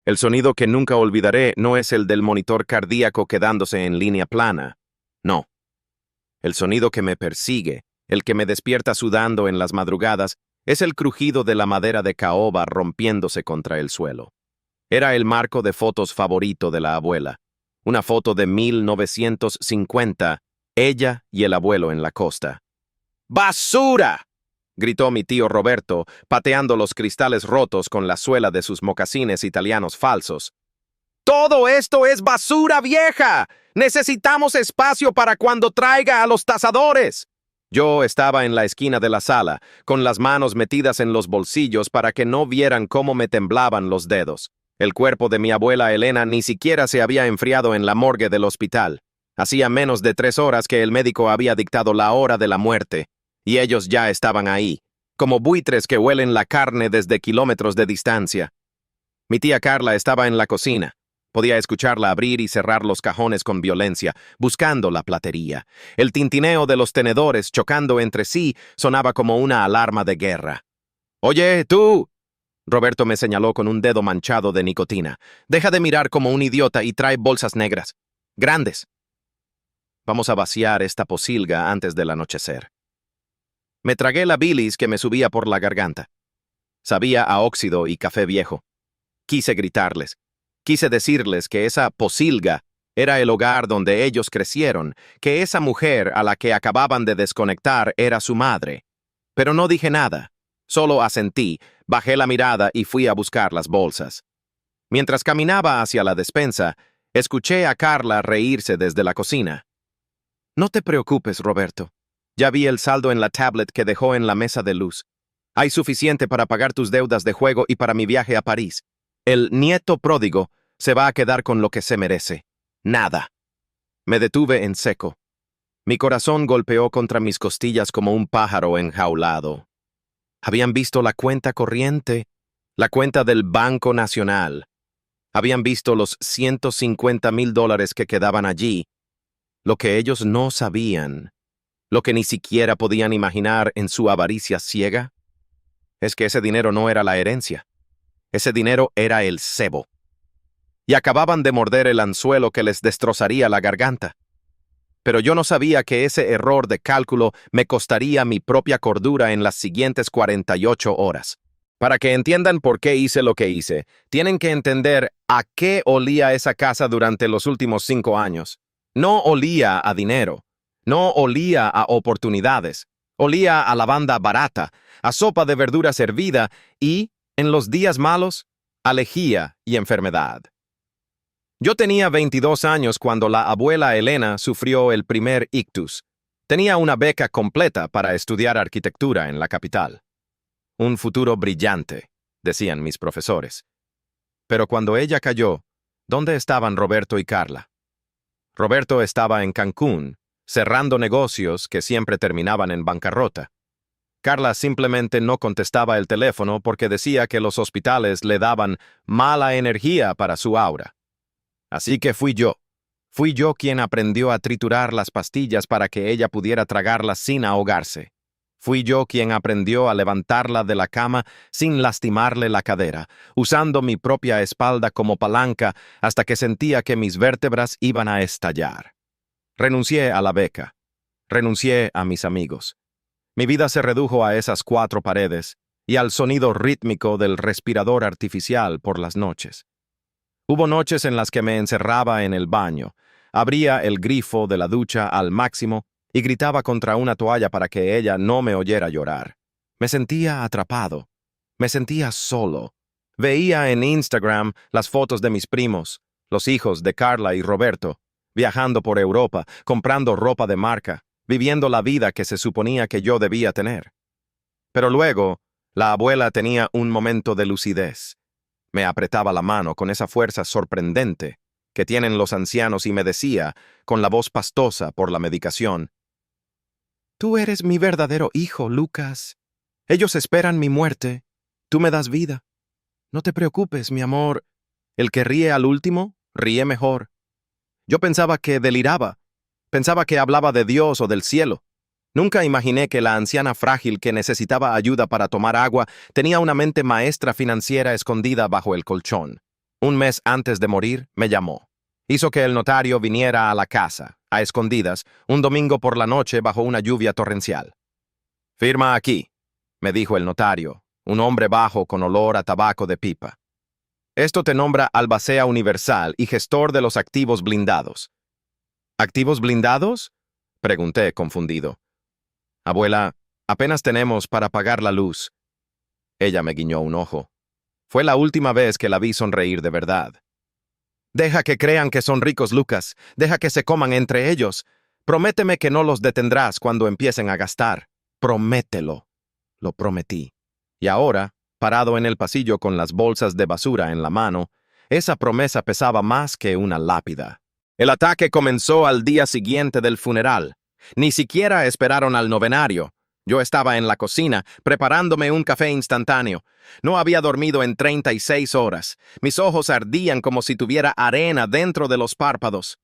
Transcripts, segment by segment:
El sonido que nunca olvidaré no es el del monitor cardíaco quedándose en línea plana. No. El sonido que me persigue, el que me despierta sudando en las madrugadas, es el crujido de la madera de caoba rompiéndose contra el suelo. Era el marco de fotos favorito de la abuela. Una foto de 1950, ella y el abuelo en la costa. ¡Basura!, gritó mi tío Roberto, pateando los cristales rotos con la suela de sus mocasines italianos falsos. ¡Todo esto es basura vieja! ¡Necesitamos espacio para cuando traiga a los tasadores! Yo estaba en la esquina de la sala, con las manos metidas en los bolsillos para que no vieran cómo me temblaban los dedos. El cuerpo de mi abuela Elena ni siquiera se había enfriado en la morgue del hospital. Hacía menos de 3 horas que el médico había dictado la hora de la muerte, y ellos ya estaban ahí, como buitres que huelen la carne desde kilómetros de distancia. Mi tía Carla estaba en la cocina. Podía escucharla abrir y cerrar los cajones con violencia, buscando la platería. El tintineo de los tenedores chocando entre sí sonaba como una alarma de guerra. «Oye, tú», Roberto me señaló con un dedo manchado de nicotina, «deja de mirar como un idiota y trae bolsas negras. Grandes. Vamos a vaciar esta pocilga antes del anochecer». Me tragué la bilis que me subía por la garganta. Sabía a óxido y café viejo. Quise gritarles. Quise decirles que esa pocilga era el hogar donde ellos crecieron, que esa mujer a la que acababan de desconectar era su madre. Pero no dije nada. Solo asentí, bajé la mirada y fui a buscar las bolsas. Mientras caminaba hacia la despensa, escuché a Carla reírse desde la cocina. «No te preocupes, Roberto. Ya vi el saldo en la tablet que dejó en la mesa de luz. Hay suficiente para pagar tus deudas de juego y para mi viaje a París. El nieto pródigo se va a quedar con lo que se merece. Nada». Me detuve en seco. Mi corazón golpeó contra mis costillas como un pájaro enjaulado. Habían visto la cuenta corriente, la cuenta del Banco Nacional. Habían visto los $150,000 que quedaban allí. Lo que ellos no sabían, lo que ni siquiera podían imaginar en su avaricia ciega, es que ese dinero no era la herencia. Ese dinero era el cebo. Y acababan de morder el anzuelo que les destrozaría la garganta. Pero yo no sabía que ese error de cálculo me costaría mi propia cordura en las siguientes 48 horas. Para que entiendan por qué hice lo que hice, tienen que entender a qué olía esa casa durante los últimos 5 años. No olía a dinero. No olía a oportunidades. Olía a lavanda barata, a sopa de verdura servida y, en los días malos, a lejía y enfermedad. Yo tenía 22 años cuando la abuela Elena sufrió el primer ictus. Tenía una beca completa para estudiar arquitectura en la capital. Un futuro brillante, decían mis profesores. Pero cuando ella cayó, ¿dónde estaban Roberto y Carla? Roberto estaba en Cancún, cerrando negocios que siempre terminaban en bancarrota. Carla simplemente no contestaba el teléfono porque decía que los hospitales le daban mala energía para su aura. Así que fui yo quien aprendió a triturar las pastillas para que ella pudiera tragarlas sin ahogarse. Fui yo quien aprendió a levantarla de la cama sin lastimarle la cadera, usando mi propia espalda como palanca hasta que sentía que mis vértebras iban a estallar. Renuncié a la beca. Renuncié a mis amigos. Mi vida se redujo a esas 4 paredes y al sonido rítmico del respirador artificial por las noches. Hubo noches en las que me encerraba en el baño, abría el grifo de la ducha al máximo y gritaba contra una toalla para que ella no me oyera llorar. Me sentía atrapado. Me sentía solo. Veía en Instagram las fotos de mis primos, los hijos de Carla y Roberto, viajando por Europa, comprando ropa de marca, viviendo la vida que se suponía que yo debía tener. Pero luego, la abuela tenía un momento de lucidez. Me apretaba la mano con esa fuerza sorprendente que tienen los ancianos y me decía, con la voz pastosa por la medicación: «Tú eres mi verdadero hijo, Lucas. Ellos esperan mi muerte. Tú me das vida. No te preocupes, mi amor. El que ríe al último, ríe mejor». Yo pensaba que deliraba. Pensaba que hablaba de Dios o del cielo. Nunca imaginé que la anciana frágil que necesitaba ayuda para tomar agua tenía una mente maestra financiera escondida bajo el colchón. Un mes antes de morir, me llamó. Hizo que el notario viniera a la casa, a escondidas, un domingo por la noche bajo una lluvia torrencial. «Firma aquí», me dijo el notario, un hombre bajo con olor a tabaco de pipa. «Esto te nombra albacea universal y gestor de los activos blindados». «¿Activos blindados?», pregunté confundido. «Abuela, apenas tenemos para pagar la luz». Ella me guiñó un ojo. Fue la última vez que la vi sonreír de verdad. «Deja que crean que son ricos, Lucas. Deja que se coman entre ellos. Prométeme que no los detendrás cuando empiecen a gastar. Promételo». Lo prometí. Y ahora, parado en el pasillo con las bolsas de basura en la mano, esa promesa pesaba más que una lápida. El ataque comenzó al día siguiente del funeral. Ni siquiera esperaron al novenario. Yo estaba en la cocina, preparándome un café instantáneo. No había dormido en 36 horas. Mis ojos ardían como si tuviera arena dentro de los párpados.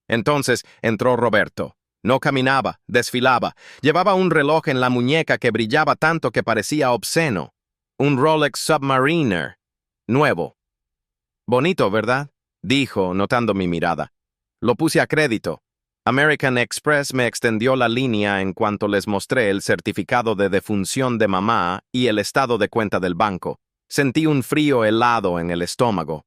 Entonces entró Roberto. No caminaba, desfilaba. Llevaba un reloj en la muñeca que brillaba tanto que parecía obsceno. Un Rolex Submariner. Nuevo. «Bonito, ¿verdad?», dijo, notando mi mirada. Lo puse a crédito. American Express me extendió la línea en cuanto les mostré el certificado de defunción de mamá y el estado de cuenta del banco. Sentí un frío helado en el estómago.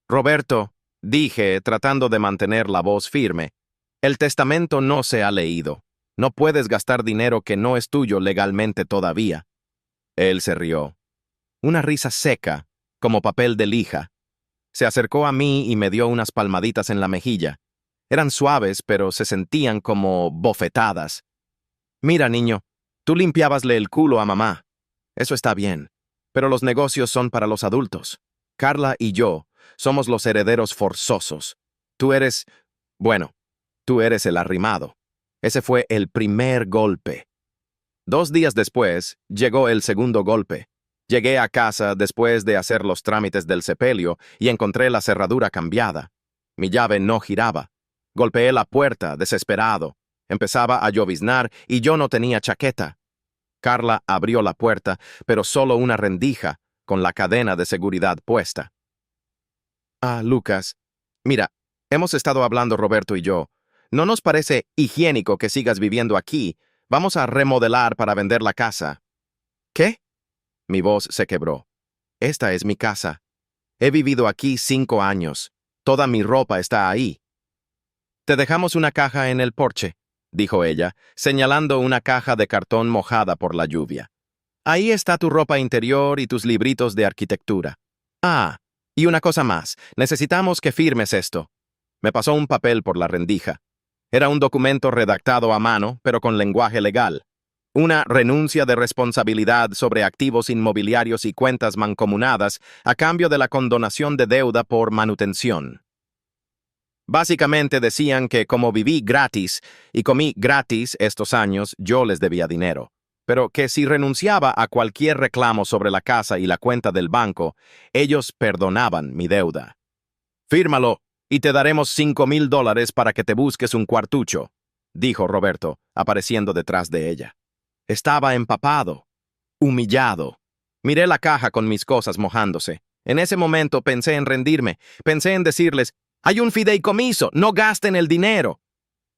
«Roberto», dije, tratando de mantener la voz firme, «el testamento no se ha leído. No puedes gastar dinero que no es tuyo legalmente todavía». Él se rió. Una risa seca, como papel de lija. Se acercó a mí y me dio unas palmaditas en la mejilla. Eran suaves, pero se sentían como bofetadas. «Mira, niño, tú limpiabasle el culo a mamá. Eso está bien, pero los negocios son para los adultos. Carla y yo somos los herederos forzosos. Tú eres el arrimado». Ese fue el primer golpe. 2 días después, llegó el segundo golpe. Llegué a casa después de hacer los trámites del sepelio y encontré la cerradura cambiada. Mi llave no giraba. Golpeé la puerta, desesperado. Empezaba a lloviznar y yo no tenía chaqueta. Carla abrió la puerta, pero solo una rendija, con la cadena de seguridad puesta. «Ah, Lucas, mira, hemos estado hablando Roberto y yo. No nos parece higiénico que sigas viviendo aquí. Vamos a remodelar para vender la casa». «¿Qué?». Mi voz se quebró. «Esta es mi casa. He vivido aquí 5 años. Toda mi ropa está ahí». «Te dejamos una caja en el porche», dijo ella, señalando una caja de cartón mojada por la lluvia. «Ahí está tu ropa interior y tus libritos de arquitectura. Ah, y una cosa más. Necesitamos que firmes esto». Me pasó un papel por la rendija. Era un documento redactado a mano, pero con lenguaje legal. Una renuncia de responsabilidad sobre activos inmobiliarios y cuentas mancomunadas a cambio de la condonación de deuda por manutención. Básicamente decían que como viví gratis y comí gratis estos años, yo les debía dinero, pero que si renunciaba a cualquier reclamo sobre la casa y la cuenta del banco, ellos perdonaban mi deuda. «Fírmalo y te daremos $5,000 para que te busques un cuartucho», dijo Roberto, apareciendo detrás de ella. Estaba empapado, humillado. Miré la caja con mis cosas mojándose. En ese momento pensé en rendirme, pensé en decirles: «Hay un fideicomiso, no gasten el dinero».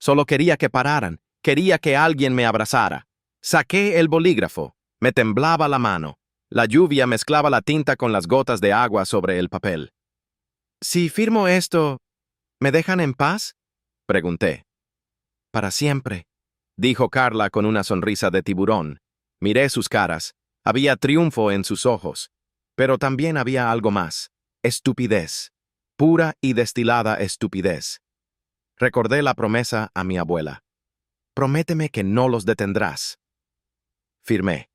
Solo quería que pararan, quería que alguien me abrazara. Saqué el bolígrafo, me temblaba la mano. La lluvia mezclaba la tinta con las gotas de agua sobre el papel. «Si firmo esto, ¿me dejan en paz?», pregunté. «Para siempre», dijo Carla con una sonrisa de tiburón. Miré sus caras. Había triunfo en sus ojos. Pero también había algo más. Estupidez. Pura y destilada estupidez. Recordé la promesa a mi abuela. «Prométeme que no los detendrás». Firmé.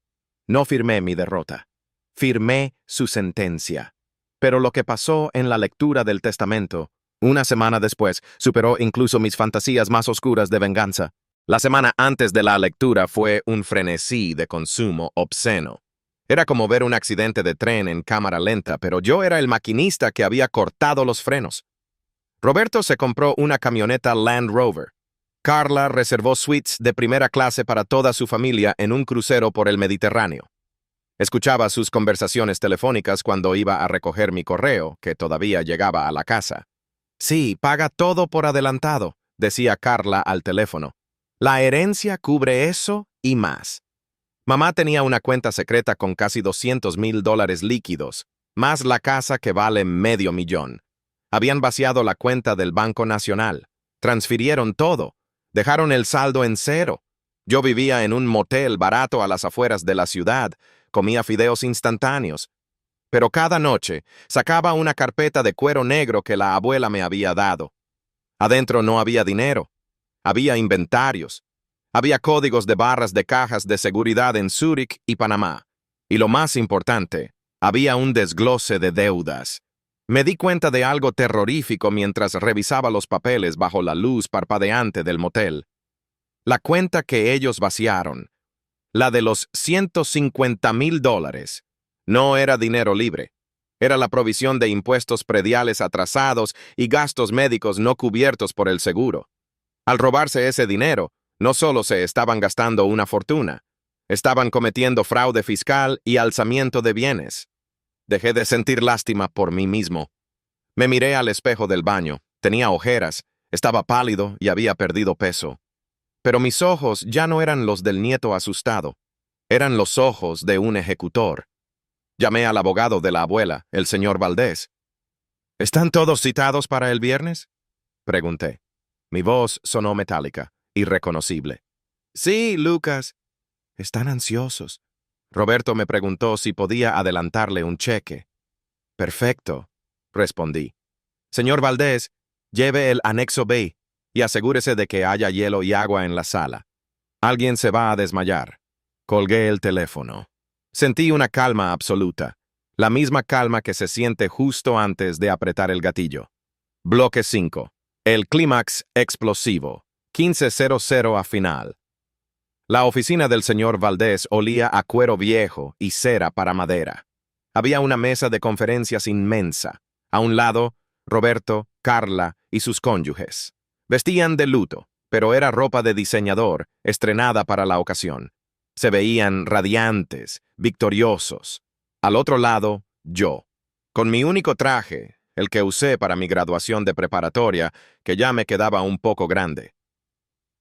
No firmé mi derrota. Firmé su sentencia. Pero lo que pasó en la lectura del testamento, una semana después, superó incluso mis fantasías más oscuras de venganza. La semana antes de la lectura fue un frenesí de consumo obsceno. Era como ver un accidente de tren en cámara lenta, pero yo era el maquinista que había cortado los frenos. Roberto se compró una camioneta Land Rover. Carla reservó suites de primera clase para toda su familia en un crucero por el Mediterráneo. Escuchaba sus conversaciones telefónicas cuando iba a recoger mi correo, que todavía llegaba a la casa. Sí, paga todo por adelantado, decía Carla al teléfono. La herencia cubre eso y más. Mamá tenía una cuenta secreta con casi $200,000 líquidos, más la casa que vale $500,000. Habían vaciado la cuenta del Banco Nacional, transfirieron todo, dejaron el saldo en cero. Yo vivía en un motel barato a las afueras de la ciudad, comía fideos instantáneos, pero cada noche sacaba una carpeta de cuero negro que la abuela me había dado. Adentro no había dinero, había inventarios, había códigos de barras de cajas de seguridad en Zúrich y Panamá. Y lo más importante, había un desglose de deudas. Me di cuenta de algo terrorífico mientras revisaba los papeles bajo la luz parpadeante del motel. La cuenta que ellos vaciaron, la de los $150,000, no era dinero libre. Era la provisión de impuestos prediales atrasados y gastos médicos no cubiertos por el seguro. Al robarse ese dinero, no solo se estaban gastando una fortuna, estaban cometiendo fraude fiscal y alzamiento de bienes. Dejé de sentir lástima por mí mismo. Me miré al espejo del baño, tenía ojeras, estaba pálido y había perdido peso. Pero mis ojos ya no eran los del nieto asustado, eran los ojos de un ejecutor. Llamé al abogado de la abuela, el señor Valdés. ¿Están todos citados para el viernes?, pregunté. Mi voz sonó metálica, irreconocible. Sí, Lucas. Están ansiosos. Roberto me preguntó si podía adelantarle un cheque. Perfecto, respondí. Señor Valdés, lleve el anexo B y asegúrese de que haya hielo y agua en la sala. Alguien se va a desmayar. Colgué el teléfono. Sentí una calma absoluta, la misma calma que se siente justo antes de apretar el gatillo. Bloque 5. El clímax explosivo. 15:00 a final. La oficina del señor Valdés olía a cuero viejo y cera para madera. Había una mesa de conferencias inmensa. A un lado, Roberto, Carla y sus cónyuges. Vestían de luto, pero era ropa de diseñador, estrenada para la ocasión. Se veían radiantes, victoriosos. Al otro lado, yo, con mi único traje, el que usé para mi graduación de preparatoria, que ya me quedaba un poco grande.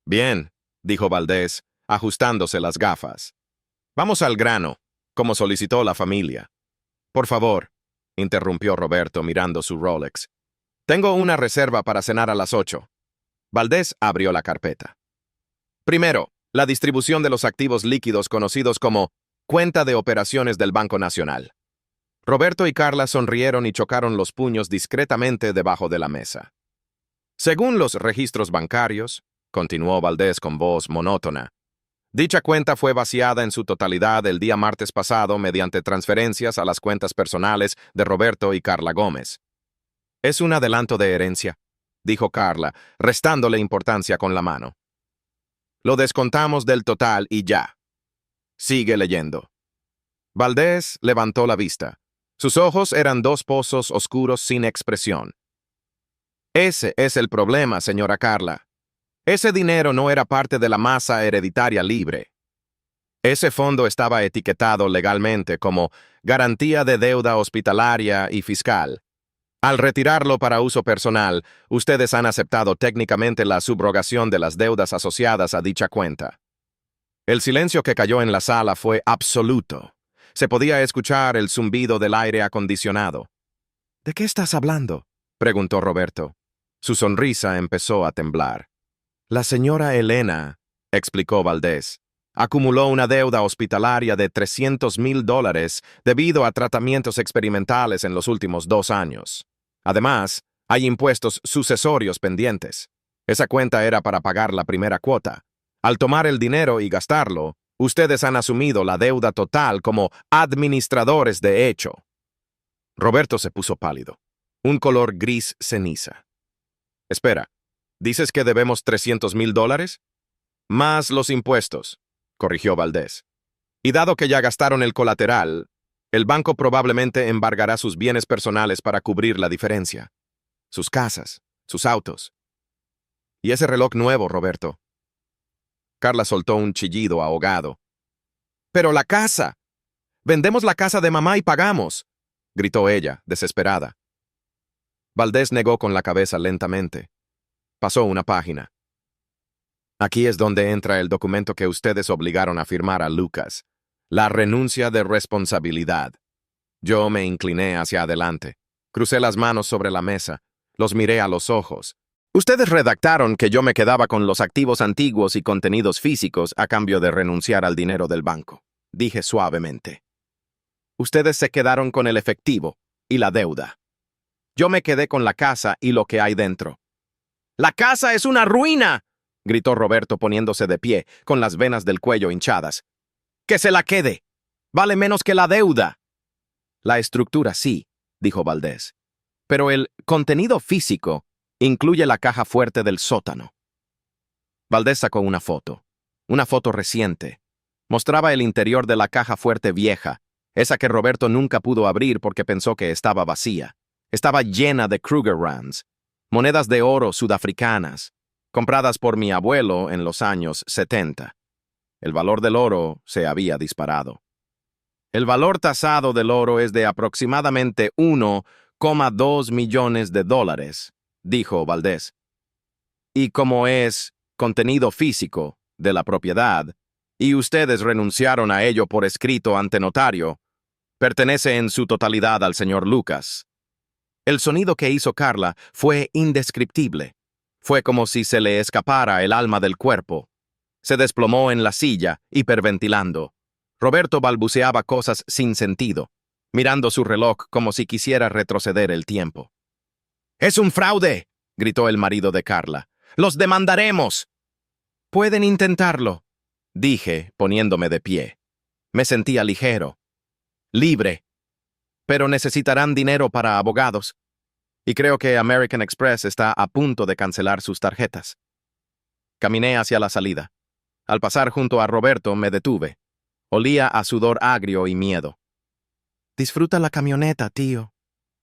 Bien, dijo Valdés, ajustándose las gafas. Vamos al grano, como solicitó la familia. Por favor, interrumpió Roberto mirando su Rolex. Tengo una reserva para cenar a las 8. Valdés abrió la carpeta. Primero, la distribución de los activos líquidos conocidos como cuenta de operaciones del Banco Nacional. Roberto y Carla sonrieron y chocaron los puños discretamente debajo de la mesa. Según los registros bancarios, continuó Valdés con voz monótona, dicha cuenta fue vaciada en su totalidad el día martes pasado mediante transferencias a las cuentas personales de Roberto y Carla Gómez. Es un adelanto de herencia, dijo Carla, restándole importancia con la mano. Lo descontamos del total y ya. Sigue leyendo. Valdés levantó la vista. Sus ojos eran dos pozos oscuros sin expresión. Ese es el problema, señora Carla. Ese dinero no era parte de la masa hereditaria libre. Ese fondo estaba etiquetado legalmente como garantía de deuda hospitalaria y fiscal. Al retirarlo para uso personal, ustedes han aceptado técnicamente la subrogación de las deudas asociadas a dicha cuenta. El silencio que cayó en la sala fue absoluto. Se podía escuchar el zumbido del aire acondicionado. ¿De qué estás hablando?, preguntó Roberto. Su sonrisa empezó a temblar. La señora Elena, explicó Valdés, acumuló una deuda hospitalaria de $300,000 debido a tratamientos experimentales en los últimos 2 años. Además, hay impuestos sucesorios pendientes. Esa cuenta era para pagar la primera cuota. Al tomar el dinero y gastarlo, ustedes han asumido la deuda total como administradores de hecho. Roberto se puso pálido, un color gris ceniza. Espera, ¿dices que debemos $300,000? Más los impuestos, corrigió Valdés. Y dado que ya gastaron el colateral, el banco probablemente embargará sus bienes personales para cubrir la diferencia. Sus casas, sus autos. Y ese reloj nuevo, Roberto. Carla soltó un chillido ahogado. ¡Pero la casa! Vendemos la casa de mamá y pagamos, gritó ella, desesperada. Valdés negó con la cabeza lentamente. Pasó una página. Aquí es donde entra el documento que ustedes obligaron a firmar a Lucas. La renuncia de responsabilidad. Yo me incliné hacia adelante. Crucé las manos sobre la mesa. Los miré a los ojos. Ustedes redactaron que yo me quedaba con los activos antiguos y contenidos físicos a cambio de renunciar al dinero del banco. Dije suavemente. Ustedes se quedaron con el efectivo y la deuda. Yo me quedé con la casa y lo que hay dentro. ¡La casa es una ruina!, gritó Roberto poniéndose de pie, con las venas del cuello hinchadas. ¡Que se la quede! ¡Vale menos que la deuda! La estructura sí, dijo Valdés. Pero el contenido físico incluye la caja fuerte del sótano. Valdés sacó una foto reciente. Mostraba el interior de la caja fuerte vieja, esa que Roberto nunca pudo abrir porque pensó que estaba vacía. Estaba llena de Kruger Rands, monedas de oro sudafricanas, compradas por mi abuelo en los años 70. El valor del oro se había disparado. El valor tasado del oro es de aproximadamente 1,2 millones de dólares, dijo Valdés. Y como es contenido físico de la propiedad, y ustedes renunciaron a ello por escrito ante notario, pertenece en su totalidad al señor Lucas. El sonido que hizo Carla fue indescriptible. Fue como si se le escapara el alma del cuerpo. Se desplomó en la silla, hiperventilando. Roberto balbuceaba cosas sin sentido, mirando su reloj como si quisiera retroceder el tiempo. ¡Es un fraude!, gritó el marido de Carla. ¡Los demandaremos! Pueden intentarlo, dije, poniéndome de pie. Me sentía ligero, libre. Pero necesitarán dinero para abogados. Y creo que American Express está a punto de cancelar sus tarjetas. Caminé hacia la salida. Al pasar junto a Roberto me detuve. Olía a sudor agrio y miedo. «Disfruta la camioneta, tío»,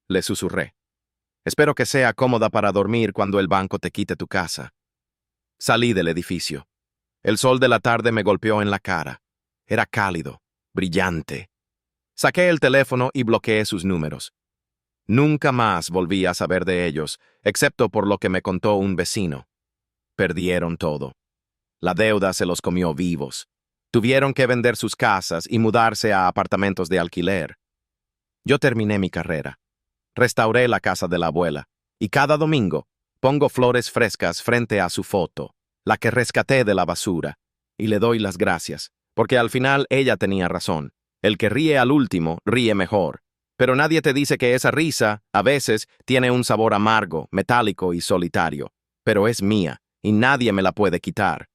le susurré. «Espero que sea cómoda para dormir cuando el banco te quite tu casa». Salí del edificio. El sol de la tarde me golpeó en la cara. Era cálido, brillante. Saqué el teléfono y bloqueé sus números. Nunca más volví a saber de ellos, excepto por lo que me contó un vecino. Perdieron todo. La deuda se los comió vivos. Tuvieron que vender sus casas y mudarse a apartamentos de alquiler. Yo terminé mi carrera. Restauré la casa de la abuela, y cada domingo pongo flores frescas frente a su foto, la que rescaté de la basura, y le doy las gracias, porque al final ella tenía razón. El que ríe al último, ríe mejor. Pero nadie te dice que esa risa, a veces, tiene un sabor amargo, metálico y solitario. Pero es mía, y nadie me la puede quitar.